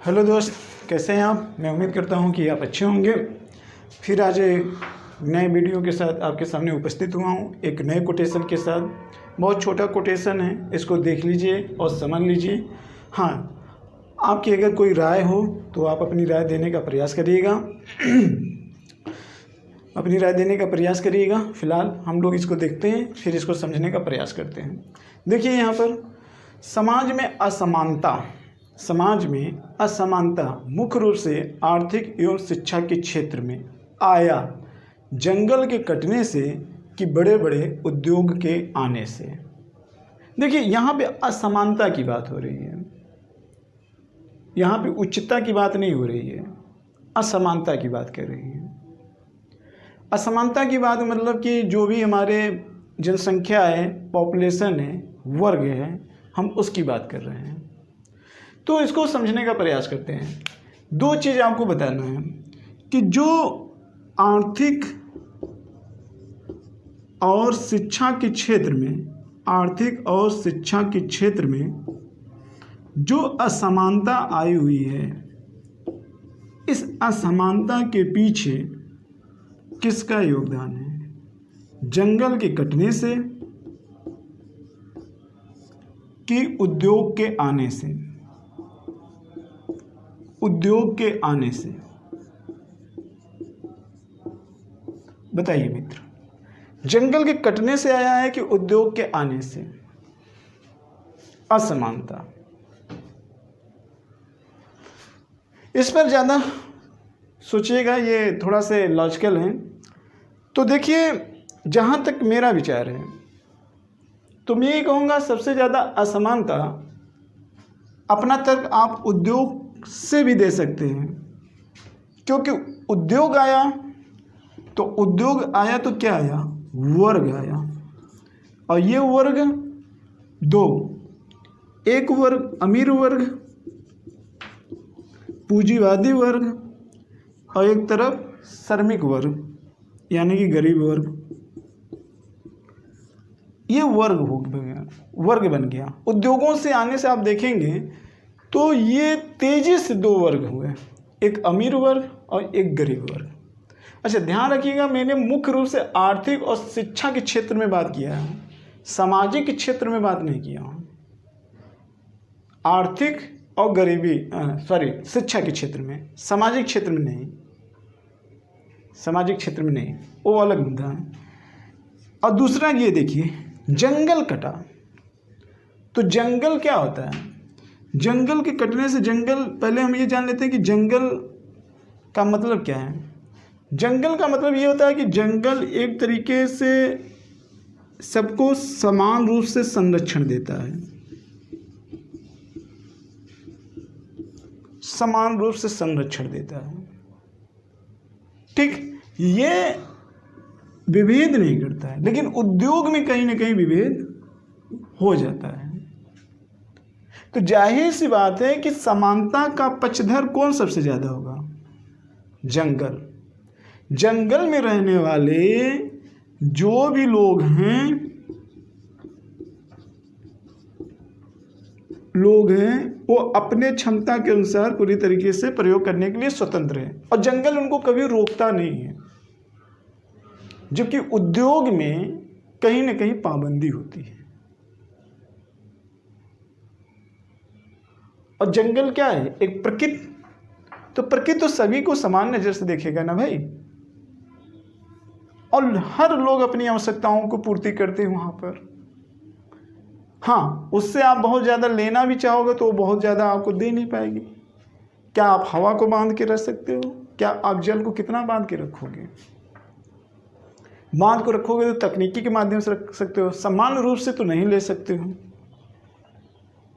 Hello दोस्त, कैसे हैं आप। मैं उम्मीद करता हूं कि आप अच्छे होंगे। फिर आज एक नए वीडियो के साथ आपके सामने उपस्थित हुआ हूं, एक नए कोटेशन के साथ। बहुत छोटा कोटेशन है, इसको देख लीजिए और समझ लीजिए। हाँ, आपकी अगर कोई राय हो तो आप अपनी राय देने का प्रयास करिएगा अपनी राय देने का प्रयास करिएगा। फिलहाल हम लोग इसको देखते हैं, फिर इसको समझने का प्रयास करते हैं। देखिए, यहाँ पर समाज में असमानता मुख्य रूप से आर्थिक एवं शिक्षा के क्षेत्र में आया जंगल के कटने से कि बड़े बड़े उद्योग के आने से। देखिए, यहाँ पे असमानता की बात हो रही है, यहाँ पे उच्चता की बात नहीं हो रही है, असमानता की बात कर रही है। असमानता की बात मतलब कि जो भी हमारे जनसंख्या है, पॉपुलेशन है, वर्ग है, हम उसकी बात कर रहे हैं। तो इसको समझने का प्रयास करते हैं। दो चीज़ आपको बताना है कि जो आर्थिक और शिक्षा के क्षेत्र में जो असमानता आई हुई है, इस असमानता के पीछे किसका योगदान है? जंगल के कटने से कि उद्योग के आने से? बताइए मित्र, जंगल के कटने से आया है कि उद्योग के आने से? असमानता। इस पर ज़्यादा सोचिएगा, ये थोड़ा से लॉजिकल है। तो देखिए, जहाँ तक मेरा विचार है तो मैं ये कहूँगा सबसे ज़्यादा असमानता अपना तर्क आप उद्योग से भी दे सकते हैं, क्योंकि उद्योग आया तो क्या आया? वर्ग आया। और ये वर्ग दो, एक वर्ग अमीर वर्ग, पूंजीवादी वर्ग, और एक तरफ श्रमिक वर्ग यानी कि गरीब वर्ग। ये वर्ग बन गया। उद्योगों से आने से आप देखेंगे तो ये तेजी से दो वर्ग हुए, एक अमीर वर्ग और एक गरीब वर्ग। अच्छा, ध्यान रखिएगा, मैंने मुख्य रूप से आर्थिक और शिक्षा के क्षेत्र में बात किया है, सामाजिक क्षेत्र में बात नहीं किया हूँ। आर्थिक और शिक्षा के क्षेत्र में, सामाजिक क्षेत्र में नहीं, वो अलग मुद्दा है। और दूसरा ये देखिए, जंगल कटा तो जंगल क्या होता है? जंगल के कटने से पहले हम ये जान लेते हैं कि जंगल का मतलब क्या है। जंगल का मतलब ये होता है कि जंगल एक तरीके से सबको समान रूप से संरक्षण देता है, ठीक। ये विभेद नहीं करता है, लेकिन उद्योग में कहीं ना कहीं विभेद हो जाता है। तो जाहिर सी बात है कि समानता का पक्षधर कौन सबसे ज्यादा होगा? जंगल में रहने वाले जो भी लोग हैं वो अपने क्षमता के अनुसार पूरी तरीके से प्रयोग करने के लिए स्वतंत्र हैं, और जंगल उनको कभी रोकता नहीं है। जबकि उद्योग में कहीं ना कहीं पाबंदी होती है। और जंगल क्या है? एक प्रकृति। तो प्रकृति तो सभी को समान नजर से देखेगा ना भाई, और हर लोग अपनी आवश्यकताओं को पूर्ति करते हैं वहां पर। हाँ, उससे आप बहुत ज़्यादा लेना भी चाहोगे तो वो बहुत ज़्यादा आपको दे नहीं पाएगी। क्या आप हवा को बांध के रख सकते हो? क्या आप जल को कितना बांध के रखोगे? बांध को रखोगे तो तकनीकी के माध्यम से रख सकते हो, सामान्य रूप से तो नहीं ले सकते हो।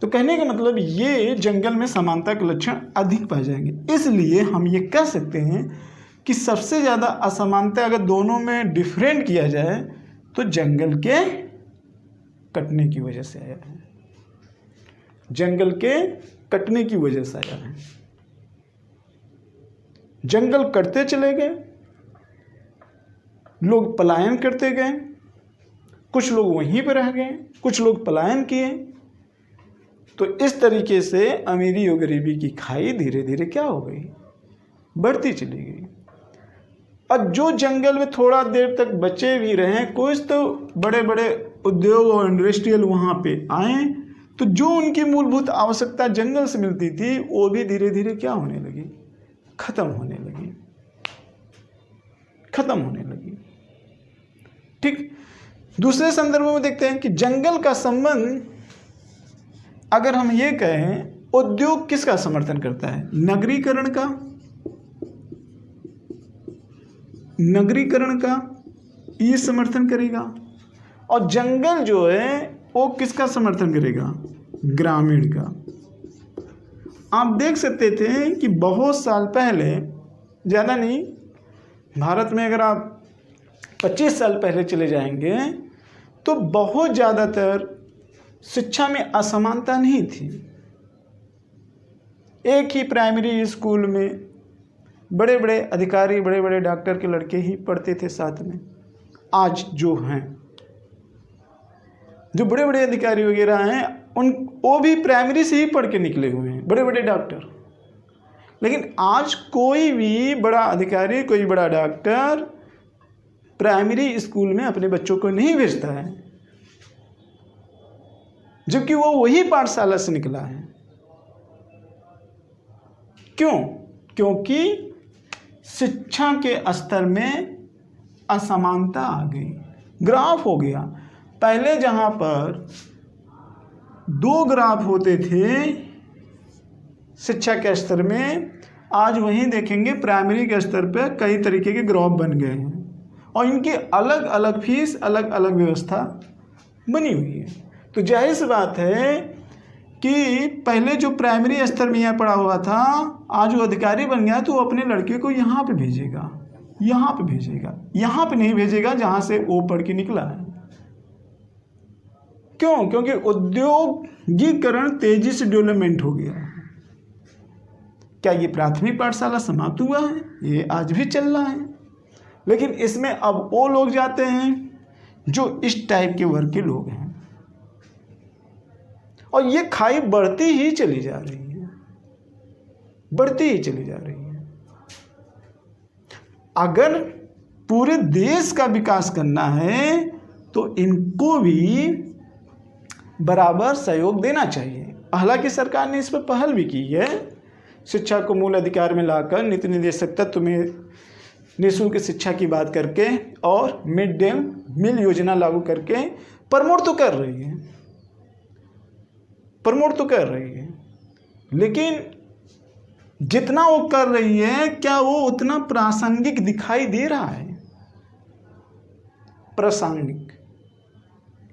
तो कहने का मतलब ये जंगल में समानता के लक्षण अधिक पाए जाएंगे। इसलिए हम ये कह सकते हैं कि सबसे ज़्यादा असमानता अगर दोनों में डिफरेंट किया जाए तो जंगल के कटने की वजह से आया है। जंगल के कटने की वजह से आया है। जंगल कटते चले गए, लोग पलायन करते गए, कुछ लोग वहीं पर रह गए, कुछ लोग पलायन किए, तो इस तरीके से अमीरी और गरीबी की खाई धीरे धीरे क्या हो गई, बढ़ती चली गई। और जो जंगल में थोड़ा देर तक बचे भी रहे, कुछ तो बड़े बड़े उद्योग और इंडस्ट्रियल वहाँ पे आए, तो जो उनकी मूलभूत आवश्यकता जंगल से मिलती थी वो भी धीरे धीरे क्या होने लगी, खत्म होने लगी, खत्म होने लगी। ठीक, दूसरे संदर्भों में देखते हैं कि जंगल का संबंध, अगर हम ये कहें, उद्योग किसका समर्थन करता है, नगरीकरण का, नगरीकरण का ये समर्थन करेगा। और जंगल जो है वो किसका समर्थन करेगा, ग्रामीण का। आप देख सकते थे कि बहुत साल पहले, ज़्यादा नहीं, भारत में अगर आप 25 साल पहले चले जाएंगे तो बहुत ज़्यादातर शिक्षा में असमानता नहीं थी। एक ही प्राइमरी स्कूल में बड़े बड़े अधिकारी, बड़े बड़े डॉक्टर के लड़के ही पढ़ते थे साथ में। आज जो हैं, जो बड़े बड़े अधिकारी वगैरह हैं, वो भी प्राइमरी से ही पढ़ के निकले हुए हैं, बड़े बड़े डॉक्टर। लेकिन आज कोई भी बड़ा अधिकारी, कोई बड़ा डॉक्टर प्राइमरी स्कूल में अपने बच्चों को नहीं भेजता है, जबकि वो वही पाठशाला से निकला है। क्यों? क्योंकि शिक्षा के स्तर में असमानता आ गई, ग्राफ हो गया। पहले जहाँ पर 2 ग्राफ होते थे शिक्षा के स्तर में, आज वहीं देखेंगे प्राइमरी के स्तर पर कई तरीके के ग्राफ बन गए हैं और इनकी अलग अलग फीस, अलग अलग व्यवस्था बनी हुई है। तो जाहिर सी बात है कि पहले जो प्राइमरी स्तर में यहाँ पढ़ा हुआ था, आज वो अधिकारी बन गया तो वो अपने लड़के को यहाँ पे भेजेगा, यहाँ पे भेजेगा, यहाँ पे नहीं भेजेगा जहाँ से वो पढ़ के निकला है। क्यों? क्योंकि औद्योगिकरण तेजी से डेवलपमेंट हो गया। क्या ये प्राथमिक पाठशाला समाप्त हुआ है? ये आज भी चल रहा है, लेकिन इसमें अब वो लोग जाते हैं जो इस टाइप के वर्ग के लोग हैं, और ये खाई बढ़ती ही चली जा रही है, बढ़ती ही चली जा रही है। अगर पूरे देश का विकास करना है तो इनको भी बराबर सहयोग देना चाहिए। हालांकि सरकार ने इस पर पहल भी की है, शिक्षा को मूल अधिकार में लाकर नीति निर्देशक तत्व में निःशुल्क शिक्षा की बात करके और मिड डे मील योजना लागू करके प्रमोट तो कर रही है, प्रमोट तो कर रही है। लेकिन जितना वो कर रही है, क्या वो उतना प्रासंगिक दिखाई दे रहा है? प्रासंगिक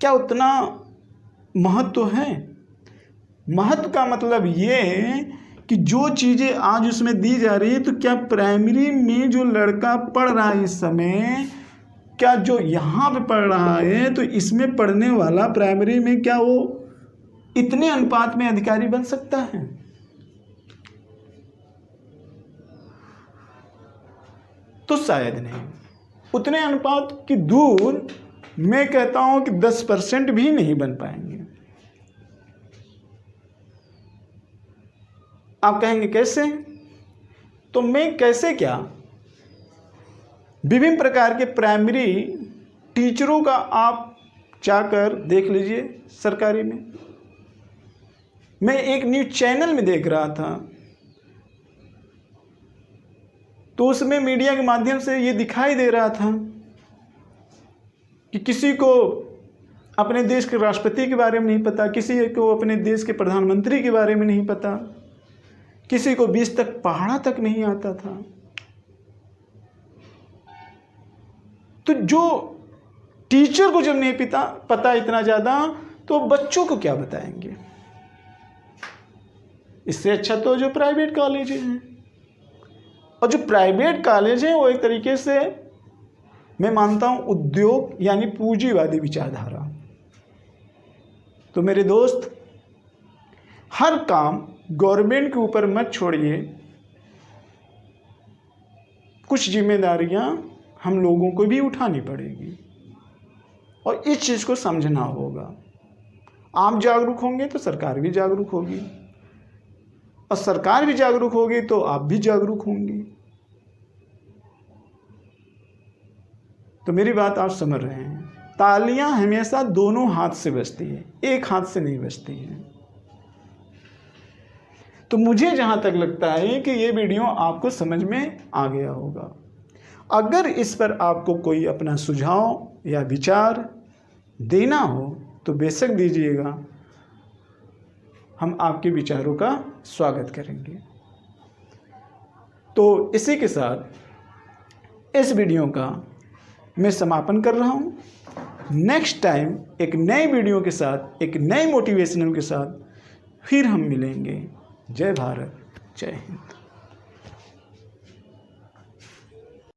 क्या उतना महत्व है? महत्व का मतलब ये कि जो चीज़ें आज उसमें दी जा रही है, तो क्या प्राइमरी में जो लड़का पढ़ रहा है इस समय, क्या जो यहाँ पे पढ़ रहा है, तो इसमें पढ़ने वाला प्राइमरी में क्या वो इतने अनुपात में अधिकारी बन सकता है? तो शायद नहीं। उतने अनुपात की दूर मैं कहता हूं कि 10% भी नहीं बन पाएंगे। आप कहेंगे कैसे? तो मैं कैसे क्या, विभिन्न प्रकार के प्राइमरी टीचरों का आप जाकर देख लीजिए सरकारी में। मैं एक न्यूज़ चैनल में देख रहा था, तो उसमें मीडिया के माध्यम से ये दिखाई दे रहा था कि किसी को अपने देश के राष्ट्रपति के बारे में नहीं पता, किसी को अपने देश के प्रधानमंत्री के बारे में नहीं पता, किसी को 20 तक पढ़ना तक नहीं आता था। तो जो टीचर को जब नहीं पता इतना ज़्यादा, तो बच्चों को क्या बताएंगे? इससे अच्छा तो जो प्राइवेट कॉलेज हैं, और जो प्राइवेट कॉलेज हैं वो एक तरीके से मैं मानता हूँ उद्योग यानी पूंजीवादी विचारधारा। तो मेरे दोस्त, हर काम गवर्नमेंट के ऊपर मत छोड़िए, कुछ जिम्मेदारियां हम लोगों को भी उठानी पड़ेगी और इस चीज़ को समझना होगा। आप जागरूक होंगे तो सरकार भी जागरूक होगी, और सरकार भी जागरूक होगी तो आप भी जागरूक होंगे। तो मेरी बात आप समझ रहे हैं, तालियां हमेशा दोनों हाथ से बजती है, एक हाथ से नहीं बजती है। तो मुझे जहां तक लगता है कि ये वीडियो आपको समझ में आ गया होगा। अगर इस पर आपको कोई अपना सुझाव या विचार देना हो तो बेशक दीजिएगा, हम आपके विचारों का स्वागत करेंगे। तो इसी के साथ इस वीडियो का मैं समापन कर रहा हूँ। नेक्स्ट टाइम एक नए वीडियो के साथ, एक नए मोटिवेशनल के साथ फिर हम मिलेंगे। जय भारत, जय हिंद।